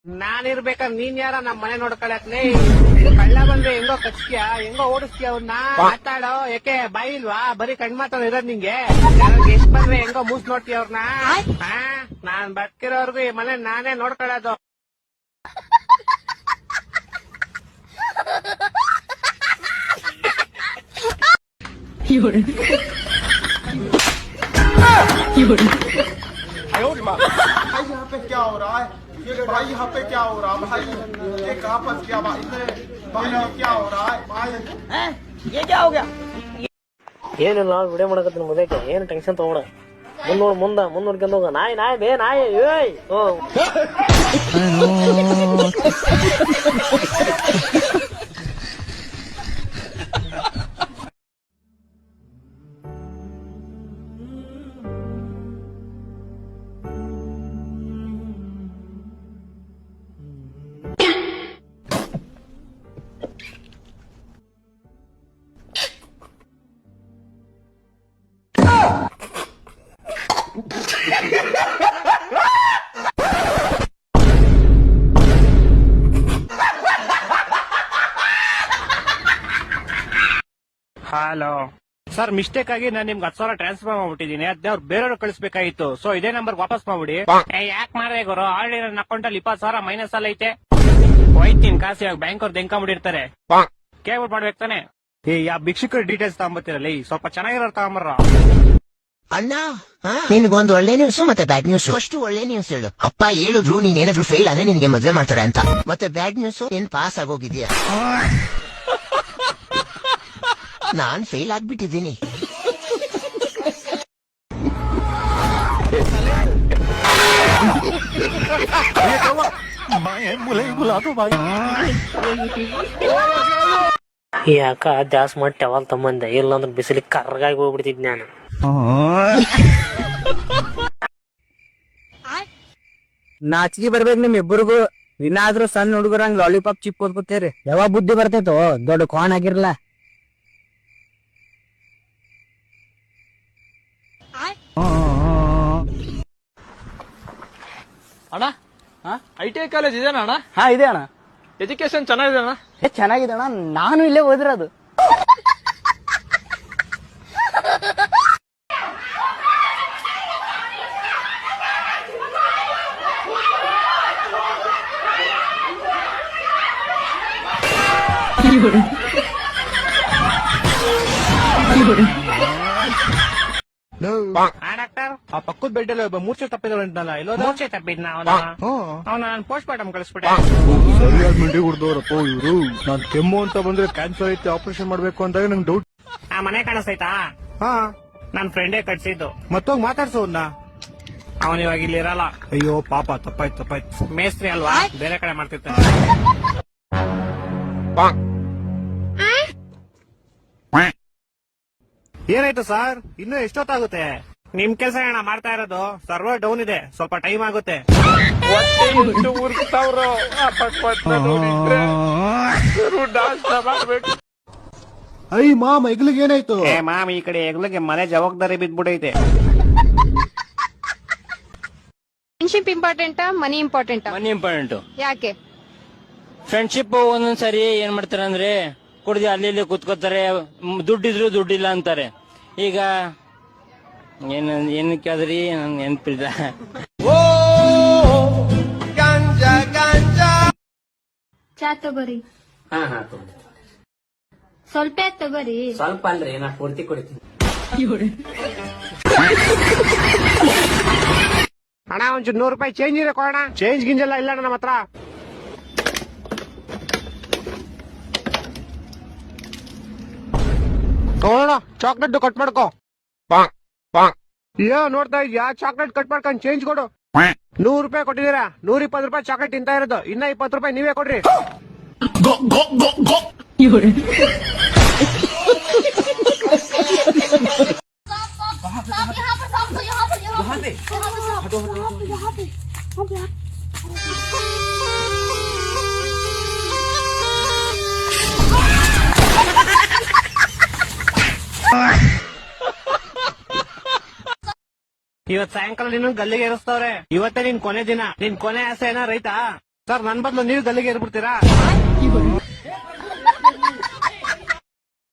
ನಾನಿರ್ಬೇಕಾದ್ರೆ ನೀನ್ ಯಾರ ನಮ್ ಮನೆ ನೋಡ್ಕೊಳಕ್ನೇ ಕಳ್ಳ ಬಂದ್ರೆ ಹೆಂಗೋ ಕಚ್ತೀಯ ಹೆಂಗೋ ಓಡಿಸ್ತೀಯ ಅವ್ನ ಮಾತಾಡೋ ಯಾಕೆ ಬಾಯಿ ಇಲ್ವಾ ಬರೀ ಕಣ್ ಮಾತಾಡೋ ಇರೋದ್ ನಿಂಗೆ ಎಷ್ಟ್ ಬಂದ್ರೆ ಹೆಂಗೋ ಮೂಸ್ ನೋಡ್ತೀಯ ಅವ್ರನ್ನ ನಾನ್ ಬದುಕಿರೋರ್ಗು ಈ ಮನೆ ನಾನೇ ನೋಡ್ಕೊಳ್ಳೋದು. भाई यहाँ पे क्या हो रहा है? ये भाई यहाँ पे क्या हो रहा है भाई? ये कहाँ फंस गया भाई? भाई ये क्या हो रहा है भाई? ये क्या हो गया? ಏನಿಲ್ಲ ವಿಡಿಯೋ ಮಾಡಕತ್ತೀನಿ ಮುದಕ್ಕೆ ಏನು ಟೆನ್ಷನ್ ತಗೋಣ ಮುಂದ್ ನೋಡ್ಕೊಂಡ್ ಹೋಗ ನಾಯಿ ನಾಯಿ ಬೇ ನಾಯಿ ಏಯ್ ಹಲೋ ಸರ್, ಮಿಸ್ಟೇಕ್ ಆಗಿ ನಾನು ನಿಮ್ಗೆ 10,000 ಟ್ರಾನ್ಸ್ಫರ್ ಮಾಡ್ಬಿಟ್ಟಿದೀನಿ. ಅದ್ನ ಅವ್ರು ಬೇರೆಯವ್ರು ಕಳಿಸ್ಬೇಕಾಗಿತ್ತು. ಸೊ ಇದೇ ನಂಬರ್ ವಾಪಸ್ ಮಾಡ್ಬಿಡಿ. ಯಾಕೆ ಮಾಡ್ದೆ ಗುರು? ಆಲ್ರೆಡಿ ನನ್ನ ಅಕೌಂಟ್ ಅಲ್ಲಿ 20,000 ಮೈನಸ್ ಅಲ್ಲಿ ಐತೆ. ಹೋಯ್ತೀನಿ ಕಾಸು. ಇವಾಗ ಬ್ಯಾಂಕ್ ಅವ್ರು ತೆಂಕೊಂಡ್ಬಿಟ್ಟಿರ್ತಾರೆ. ಕೇಳ್ಬಿಟ್ಟು ಮಾಡ್ಬೇಕು ತಾನೆ. ಯಾ ಭಿಕ್ಷುಕರ ಡೀಟೇಲ್ಸ್ ತಗೊಂಬತ್ತೀರಲ್ಲಿ ಸ್ವಲ್ಪ ಚೆನ್ನಾಗಿರೋ ತಗೊಂಬರ್ರ. ಅಣ್ಣ ನಿನ್ಗೊಂದು ಒಳ್ಳೆ ನ್ಯೂಸ್ ಮತ್ತೆ ಬ್ಯಾಡ್ ನ್ಯೂಸ್. ಫಸ್ಟ್ ಒಳ್ಳೆ ನ್ಯೂಸ್ ಹೇಳು. ಅಪ್ಪ ಹೇಳಿದ್ರು ನೀನೇನಾದ್ರು ಫೇಲ್ ಆದ್ರೆ ನಿನ್ಗೆ ಮದ್ವೆ ಮಾಡ್ತಾರೆ ಅಂತ. ಮತ್ತೆ ಬ್ಯಾಡ್ ನ್ಯೂಸ್ ನೀನ್ ಪಾಸ್ ಆಗೋಗಿದ್ಯಾ. ನಾನ್ ಫೇಲ್ ಆಗ್ಬಿಟ್ಟಿದ್ದೀನಿ. ಯಾಕ ಜಾಸ್ ಮಾಡಿ ಟವಲ್ ತಮ್ಮಂದೆ ಇಲ್ಲಾಂದ್ರೆ ಬಿಸಿಲಿಗೆ ಕರ್ಗಾಗಿ ಹೋಗ್ಬಿಡ್ತಿದ್ ನಾನು. ನಾಚಿಗೆ ಬರ್ಬೇಕು ನಿಮ್ ಇಬ್ಬರಿಗೂ. ಇನ್ನಾದ್ರೂ ಸಣ್ಣ ಹುಡುಗರಂಗ್ ಲಾಲಿಪಾಪ್ ಚಿಪ್ ಓದ್ಕೋತೀರಿ. ಯಾವಾಗ ಬುದ್ಧಿ ಬರ್ತೈತೋ ದೊಡ್ಡ ಕೋಣ ಆಗಿರ್ಲ. ಅಣ್ಣ ITI ಕಾಲೇಜ್ ಇದೆ ಅಣ್ಣ? ಹಾ ಇದೆ ಅಣ್ಣ. ಎಜುಕೇಶನ್ ಚೆನ್ನಾಗಿದೆ ಅಣ್ಣ? ಚೆನ್ನಾಗಿದೆ ಅಣ್ಣ, ನಾನು ಇಲ್ಲೇ ಓದಿರೋದು. ಡಾಕ್ಟರ್, ಆ ಪಕ್ಕದ ಬೆಡ್ ಅಲ್ಲಿ ಮೂರ್ಛೆ ತಪ್ಪಿದ್ರು ಅಂತಲ್ಲ. ಎಲ್ಲೋ ಮೂರ್ಛೆ ತಪ್ಪಿದ್ನ ಅವನ ನಾನು ಪೋಸ್ಟ್ ಮಾರ್ಟಮ್ ಕಳಿಸ್ಬಿಟ್ಟೆ. ಸರಿಯಾದ ಮಿಂಡಿ ಕುಡ್ದವ್ರಪ್ಪ ಇವ್ರು. ನಾನ್ ಕೆಮ್ಮು ಅಂತ ಬಂದ್ರೆ ಕ್ಯಾನ್ಸರ್ ಐತೆ ಆಪರೇಷನ್ ಮಾಡ್ಬೇಕು ಅಂದಾಗ ನಂಗೆ ಡೌಟ್. ಆ ಮನೆ ಕಾಣಿಸ್ತೈತಾ? ಹಾ, ನನ್ ಫ್ರೆಂಡೇ ಕಟ್ಸಿದ್ದು. ಮತ್ತೋಗ್ ಮಾತಾಡ್ಸೋನ್ನ. ಅವನ್ ಇವಾಗ ಇಲ್ಲಿ ಇರಲ್ಲ. ಅಯ್ಯೋ ಪಾಪ, ತಪ್ಪಾಯ್ತು. ಮೇಸ್ತ್ರಿ ಅಲ್ವಾ, ಬೇರೆ ಕಡೆ ಮಾಡ್ತಿರ್ತಾನೆ. ಏನಾಯ್ತು ಸರ್? ಇನ್ನು ಎಷ್ಟೊತ್ತಾಗುತ್ತೆ? ನಿಮ್ ಕೆಲಸ ಅಣ್ಣ ಮಾಡ್ತಾ ಇರೋದು. ಸರ್ವರ್ ಡೌನ್ ಇದೆ, ಸ್ವಲ್ಪ ಟೈಮ್ ಆಗುತ್ತೆ. ಐ ಮಾಮ್, ಎಗ್ಲಿಗೆ ಏನಾಯ್ತು? ಏ ಮಾಮ್, ಈ ಕಡೆ ಎಗ್ಲಿಗೆ ಮನೆ ಜವಾಬ್ದಾರಿ ಬಿದ್ಬಿಟ್ಟೈತೆ. ಫ್ರೆಂಡ್ಶಿಪ್ ಇಂಪಾರ್ಟೆಂಟಾ ಮನಿ ಇಂಪಾರ್ಟೆಂಟಾ? ಮನಿ ಇಂಪಾರ್ಟೆಂಟ್. ಯಾಕೆ? ಫ್ರೆಂಡ್ಶಿಪ್ ಒಂದೊಂದ್ಸರಿ ಏನ್ ಮಾಡ್ತಾರೆ ಅಂದ್ರೆ ಕುಡ್ದು ಅಲ್ಲಿ ಇಲ್ಲಿ ಕೂತ್ಕೋತಾರೆ, ದುಡ್ಡಿದ್ರು ದುಡ್ಡಿಲ್ಲ ಅಂತಾರೆ. ಈಗ ಏನ್ ಕೇಳಿದ್ರಿ ನನ್ ನೆನ್ಪಿಲ್ಲ. ಚಾ ತಗೋರಿ. ಹಾ ಸ್ವಲ್ಪ ತಗೋರಿ. ಸ್ವಲ್ಪ ಅಲ್ರಿ, ನಾ ಪೂರ್ತಿ ಕೊಡ್ತೀನಿ. ಅಣ್ಣ ಒಂಚೂರು 100 ರೂಪಾಯಿ ಚೇಂಜ್ ಇದೆ ಕೊಡೋಣ. ಚೇಂಜ್ ಗಿಂಜೆಲ್ಲ ಇಲ್ಲ ನಮ್ಮ ಹತ್ರ. ತಗೊಳ್ಳೋಣ, ಚಾಕ್ಲೇಟ್ ಕಟ್ ಮಾಡ್ಕೋ. ಏ ನೋಡ್ತಾ ಇದ್ಯಾ? ಚಾಕ್ಲೇಟ್ ಕಟ್ ಮಾಡ್ಕೊಂಡು ಚೇಂಜ್ ಕೊಡು. 100 ರೂಪಾಯಿ ಕೊಟ್ಟಿದ್ದೀರಾ, 120 ರೂಪಾಯಿ ಚಾಕ್ಲೇಟ್ ತಿಂತಾ ಇರೋದು. ಇನ್ನ 20 ರೂಪಾಯಿ ನೀವೇ ಕೊಡ್ರಿ. ಇವತ್ ಸಾಯಂಕಾಲ ನಿನ್ನ ಗಲ್ಲಿಗೆ ಏರಿಸ್ತವ್ರೆ. ಇವತ್ತೇ ನಿನ್ ಕೊನೆ ದಿನ. ನಿನ್ ಕೊನೆ ಆಸೆ ಏನ ರೈತ? ಸರ್ ನನ್ ಬದಲು ನೀವು ಗಲ್ಲಿಗೆ ಇರ್ಬಿಡ್ತೀರಾ